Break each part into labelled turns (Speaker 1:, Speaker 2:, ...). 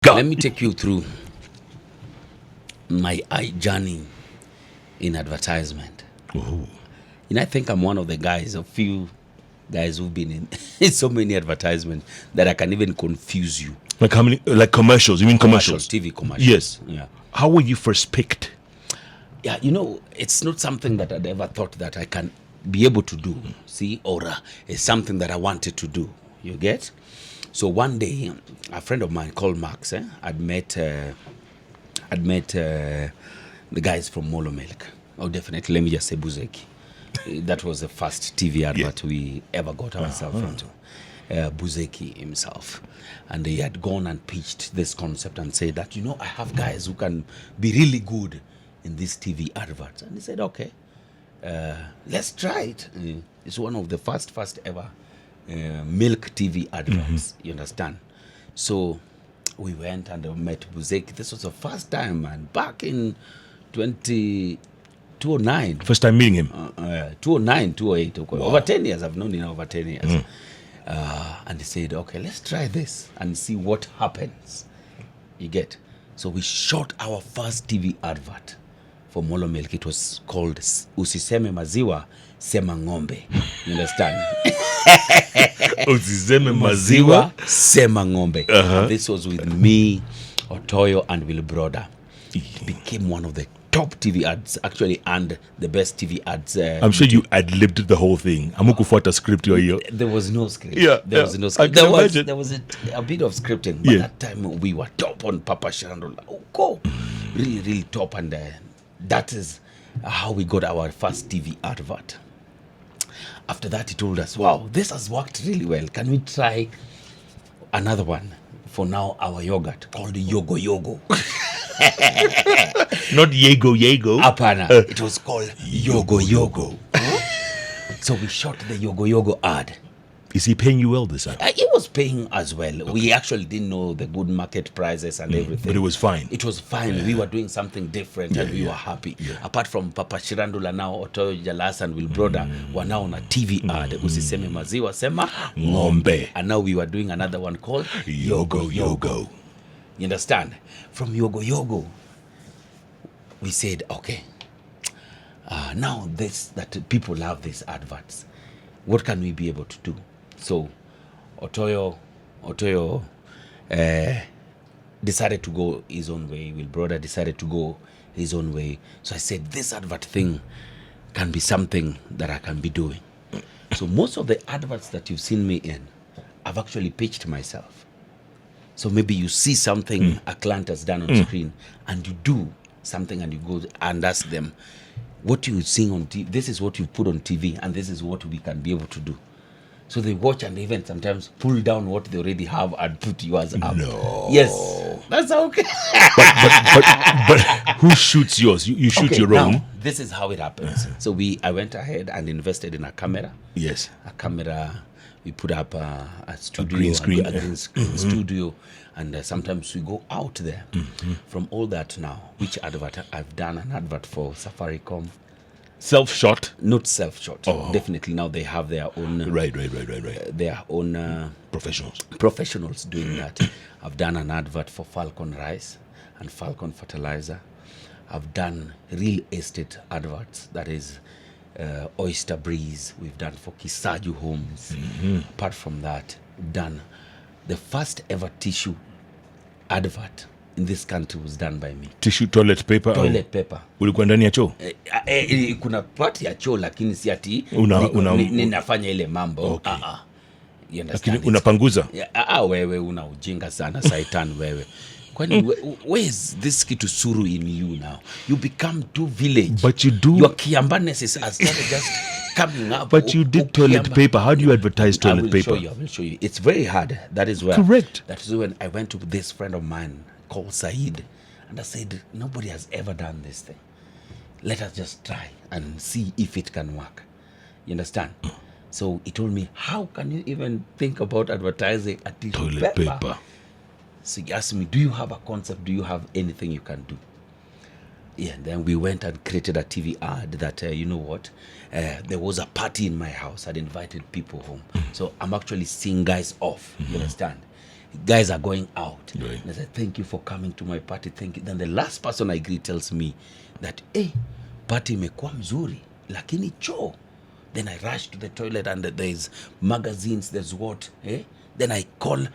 Speaker 1: Go.
Speaker 2: Let me take you through my journey in advertisement.
Speaker 1: Ooh.
Speaker 2: I think I'm one of the guys, a few guys who've been in so many advertisements that I can even confuse you.
Speaker 1: Like how many? Like commercials? You mean commercials?
Speaker 2: TV commercials.
Speaker 1: Yes.
Speaker 2: Yeah.
Speaker 1: How were you first picked?
Speaker 2: Yeah, it's not something that I'd ever thought that I can be able to do, or it's something that I wanted to do. You get? So one day, a friend of mine called Max, I'd met the guys from Molo Milk. Oh, definitely, let me just say Buzeki. That was the first TV advert we ever got ourselves into. Buzeki himself. And he had gone and pitched this concept and said that, I have guys who can be really good in this TV adverts. And he said, okay, let's try it. It's one of the first ever milk TV adverts, you understand? So we went and met Buzeki. This was the first time, man, back in 2009.
Speaker 1: First time meeting him?
Speaker 2: 2009, 2008. Okay. Wow. Over 10 years. I've known him over 10 years. And he said, okay, let's try this and see what happens. You get? So we shot our first TV advert for Molo Milk. It was called Usiseme Maziwa, Sema Ngombe. You understand?
Speaker 1: Usiseme Maziwa,
Speaker 2: Sema Ngombe. This was with me, Otoyo, and Will Broda. It became one of the top TV ads, actually, and the best TV ads.
Speaker 1: I'm sure you ad-libbed the whole thing. Amukufuata script here.
Speaker 2: There was no script.
Speaker 1: There
Speaker 2: was no script. There was a bit of scripting, but that time we were top on Papa Shandol. Really, really top, and that is how we got our first TV advert. After that, he told us, wow, this has worked really well. Can we try another one for now, our yogurt called Yogo Yogo?
Speaker 1: Not Yego Yego.
Speaker 2: Apana. It was called Yogo Yogo. So we shot the Yogo Yogo ad.
Speaker 1: Is he paying you well this time?
Speaker 2: He was paying as well. Okay. We actually didn't know the good market prices and everything.
Speaker 1: But it was fine.
Speaker 2: It was fine. Yeah. We were doing something different and we were happy. Yeah. Apart from Papa Shirandula now, Otoyo Jalas and Will Broda were now on a TV ad. Usiseme Maziwa, Sema
Speaker 1: Ngombe.
Speaker 2: And now we were doing another one called
Speaker 1: Yogo Yogo.
Speaker 2: You understand? From Yogo Yogo, we said, okay, now that people love these adverts, what can we be able to do? So Otoyo decided to go his own way. Will Broda decided to go his own way. So I said, this advert thing can be something that I can be doing. So most of the adverts that you've seen me in, I've actually pitched myself. So maybe you see something a client has done on screen and you do something and you go and ask them, what you seeing on TV, this is what you put on TV and this is what we can be able to do. So they watch and even sometimes pull down what they already have and put yours up.
Speaker 1: No.
Speaker 2: Yes. That's okay.
Speaker 1: but who shoots yours? You shoot your own?
Speaker 2: Now, this is how it happens. So I went ahead and invested in a camera.
Speaker 1: Yes.
Speaker 2: A camera. We put up a studio,
Speaker 1: green screen.
Speaker 2: A green screen studio, and sometimes we go out there. From all that now, which advert? I've done an advert for Safaricom.
Speaker 1: Self-shot?
Speaker 2: Not self-shot.
Speaker 1: Oh.
Speaker 2: Definitely now they have their own...
Speaker 1: Right.
Speaker 2: Their own... Professionals doing that. I've done an advert for Falcon Rice and Falcon Fertilizer. I've done real estate adverts, that is... Oyster Breeze, we've done for Kisaju Homes. Apart from that, we've done the first ever tissue advert in this country was done by me.
Speaker 1: Tissue toilet paper?
Speaker 2: Toilet paper.
Speaker 1: Ulikuwa ndani ya choo?
Speaker 2: Kuna part ya choo lakini si ati ninafanya ile mambo.
Speaker 1: Okay.
Speaker 2: You understand?
Speaker 1: Lakini unapanguza?
Speaker 2: Wewe una ujinga sana Saitan wewe. Kwani where is this kitu suru in you now? You become too village.
Speaker 1: But you do.
Speaker 2: Your Kiambanesses has started just coming up.
Speaker 1: But you did toilet paper. How do you advertise toilet paper?
Speaker 2: I will show you. It's very hard. That is where.
Speaker 1: Correct.
Speaker 2: That is when I went to this friend of mine called Said. And I said, nobody has ever done this thing. Let us just try and see if it can work. You understand? So he told me, how can you even think about advertising a toilet paper? So he asked me, do you have a concept? Do you have anything you can do? Yeah, and then we went and created a TV ad that, you know what, there was a party in my house. I'd invited people home. So I'm actually seeing guys off, you understand? guys are going out.
Speaker 1: Right.
Speaker 2: And I said, thank you for coming to my party. Thank you. Then the last person I greet tells me that, hey, party imekuwa mzuri, lakini choo. Then I rush to the toilet and there's magazines, there's what, eh? Then I called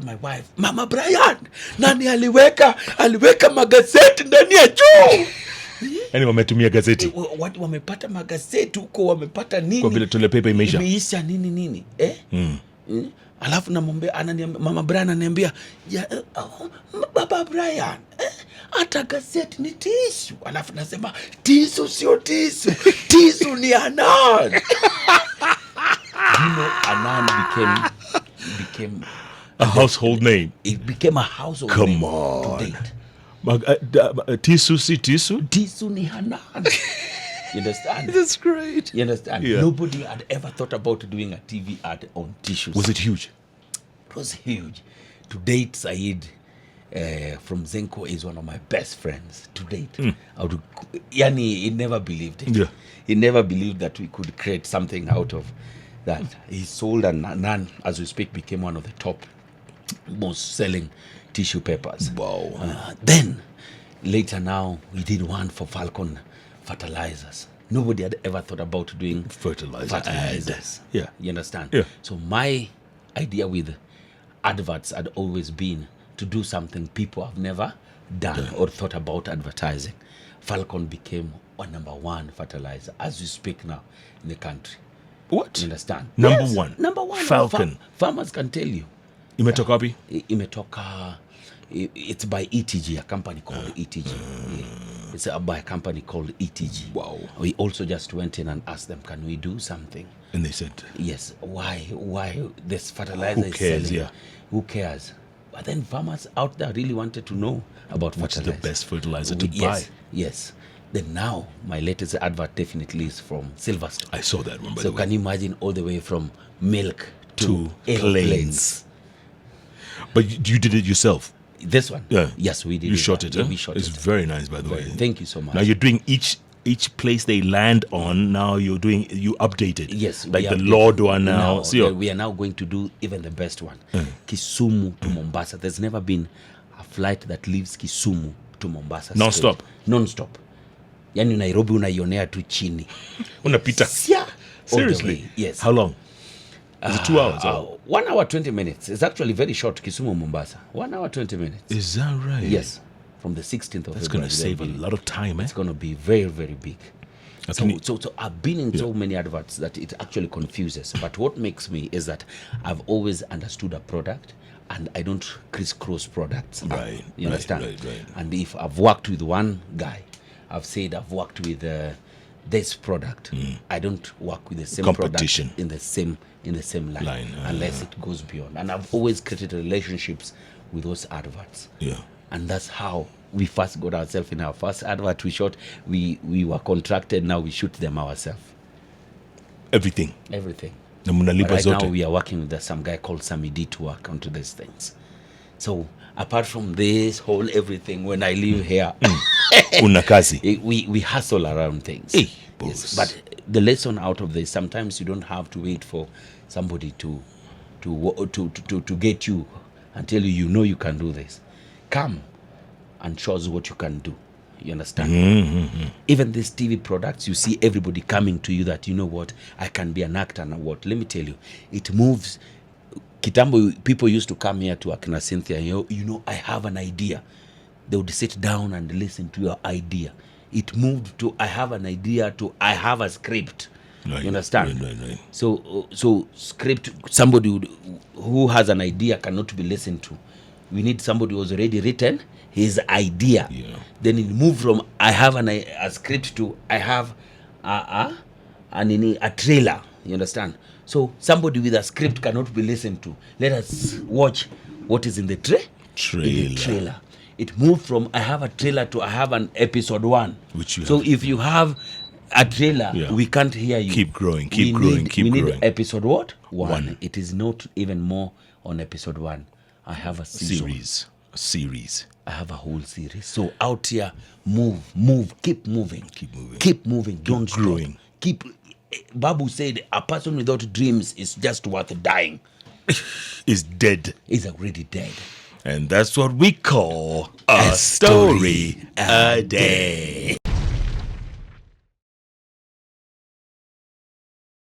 Speaker 2: my wife, Mama Brian, nani aliweka magazeti ndani ya choo?
Speaker 1: Yani wametumia gazeti.
Speaker 2: Watu wamepata magazeti huko, wamepata nini?
Speaker 1: Kwa vile toilet paper
Speaker 2: imeisha nini, eh? Alafu namwambia, Mama Brian ananiambia, Baba Brian, hata gazeti ni tisu. Alafu nasema, tisu sio tisu, tisu ni Anan. You know, Anan became
Speaker 1: a household name.
Speaker 2: It became a household
Speaker 1: Come
Speaker 2: name
Speaker 1: on.
Speaker 2: to date.
Speaker 1: Tisu si tisu?
Speaker 2: Tisu ni Hanan. You understand?
Speaker 1: That's great.
Speaker 2: You understand?
Speaker 1: Yeah.
Speaker 2: Nobody had ever thought about doing a TV ad on tissues.
Speaker 1: Was it huge?
Speaker 2: It was huge. To date, Said from Zenko is one of my best friends. To date. Yani, he never believed it.
Speaker 1: Yeah.
Speaker 2: He never believed that we could create something out of that. He sold, and Nan, as we speak, became one of the top most selling tissue papers.
Speaker 1: Wow.
Speaker 2: Then, later now, we did one for Falcon fertilizers. Nobody had ever thought about doing fertilizers.
Speaker 1: Yeah.
Speaker 2: You understand?
Speaker 1: Yeah.
Speaker 2: So my idea with adverts had always been to do something people have never done or thought about advertising. Falcon became number one fertilizer as we speak now in the country.
Speaker 1: What?
Speaker 2: You understand?
Speaker 1: Number
Speaker 2: Yes,
Speaker 1: one.
Speaker 2: Number one.
Speaker 1: Falcon.
Speaker 2: Farmers can tell you.
Speaker 1: Imetoka wapi?
Speaker 2: Imetoka. It's by ETG, a company called ETG. Yeah. It's by a company called ETG.
Speaker 1: Wow.
Speaker 2: We also just went in and asked them, can we do something?
Speaker 1: And they said,
Speaker 2: Yes. Why this fertilizer
Speaker 1: who cares?
Speaker 2: is selling?
Speaker 1: Yeah.
Speaker 2: Who cares? But then farmers out there really wanted to know about
Speaker 1: what's
Speaker 2: fertilizer.
Speaker 1: the best fertilizer to
Speaker 2: Yes,
Speaker 1: buy?
Speaker 2: yes. Then now, my latest advert definitely is from Silverstone.
Speaker 1: I saw that one, by
Speaker 2: So
Speaker 1: the way.
Speaker 2: can you imagine all the way from milk to
Speaker 1: planes.
Speaker 2: airplanes?
Speaker 1: But you did it yourself?
Speaker 2: This one?
Speaker 1: Yeah.
Speaker 2: Yes, we did.
Speaker 1: You shot it,
Speaker 2: Yeah,
Speaker 1: huh?
Speaker 2: we shot
Speaker 1: It's
Speaker 2: it.
Speaker 1: very nice, by the way.
Speaker 2: Thank you so much.
Speaker 1: Now you're doing each place they land on. Now you update it.
Speaker 2: Yes,
Speaker 1: like
Speaker 2: we
Speaker 1: the
Speaker 2: update
Speaker 1: Lord
Speaker 2: it.
Speaker 1: one now.
Speaker 2: Now,
Speaker 1: See,
Speaker 2: we are now going to do even the best one. Kisumu to Mombasa. There's never been a flight that leaves Kisumu to Mombasa.
Speaker 1: Non-stop?
Speaker 2: straight. Non-stop. Yani Nairobi unaionea tu chini.
Speaker 1: unapita.
Speaker 2: Yeah.
Speaker 1: Seriously?
Speaker 2: Yes.
Speaker 1: How long? Is it 2 hours?
Speaker 2: 1 hour 20 minutes. It's actually very short. Kisumu Mombasa. 1 hour 20 minutes.
Speaker 1: Is that right?
Speaker 2: Yes. From the 16th of
Speaker 1: That's
Speaker 2: February.
Speaker 1: going to save a lot of time, eh?
Speaker 2: It's going to be very, very big.
Speaker 1: Can
Speaker 2: So I've been in so many adverts that it actually confuses. But what makes me is that I've always understood a product and I don't crisscross products.
Speaker 1: Right,
Speaker 2: You understand?
Speaker 1: right.
Speaker 2: And if I've worked with one guy, I've said I've worked with this product. I don't work with the same
Speaker 1: Competition.
Speaker 2: product in the same line.
Speaker 1: Line,
Speaker 2: Unless it goes beyond. And I've always created relationships with those adverts.
Speaker 1: Yeah.
Speaker 2: And that's how we first got ourselves in our first advert we shot. We were contracted, now we shoot them ourselves.
Speaker 1: Everything.
Speaker 2: Everything.
Speaker 1: Na mnalipa
Speaker 2: But right
Speaker 1: zote.
Speaker 2: now we are working with some guy called Samidi to work onto these things. So apart from this whole everything, when I live here,
Speaker 1: Una kazi.
Speaker 2: we hustle around things.
Speaker 1: Hey,
Speaker 2: Yes.
Speaker 1: boss.
Speaker 2: But the lesson out of this, sometimes you don't have to wait for somebody to get you and tell you know you can do this. Come and show us what you can do. You understand? Even these TV products, you see everybody coming to you that, you know what, I can be an actor and what. Let me tell you, it moves. Kitambo, people used to come here to Akina Cynthia, you know, I have an idea. They would sit down and listen to your idea. It moved to, I have an idea, to, I have a script.
Speaker 1: Right,
Speaker 2: You understand?
Speaker 1: right.
Speaker 2: So script, somebody who has an idea cannot be listened to. We need somebody who's already written his idea.
Speaker 1: Yeah.
Speaker 2: Then it moved from I have a script to I have a trailer. You understand? So somebody with a script cannot be listened to. Let us watch what is in the trailer. It moved from I have a trailer to I have an episode 1.
Speaker 1: Which you
Speaker 2: so
Speaker 1: have.
Speaker 2: if you have a trailer,
Speaker 1: Yeah.
Speaker 2: we can't hear you.
Speaker 1: Keep growing,
Speaker 2: We
Speaker 1: keep
Speaker 2: need
Speaker 1: growing.
Speaker 2: episode what?
Speaker 1: One.
Speaker 2: 1. It is not even more on episode 1. I have a season.
Speaker 1: A series.
Speaker 2: I have a whole series. So out here, move, keep moving. Don't
Speaker 1: growing.
Speaker 2: stop. Babu said, a person without dreams is just worth dying.
Speaker 1: is dead.
Speaker 2: is already dead.
Speaker 1: And that's what we call a story a day.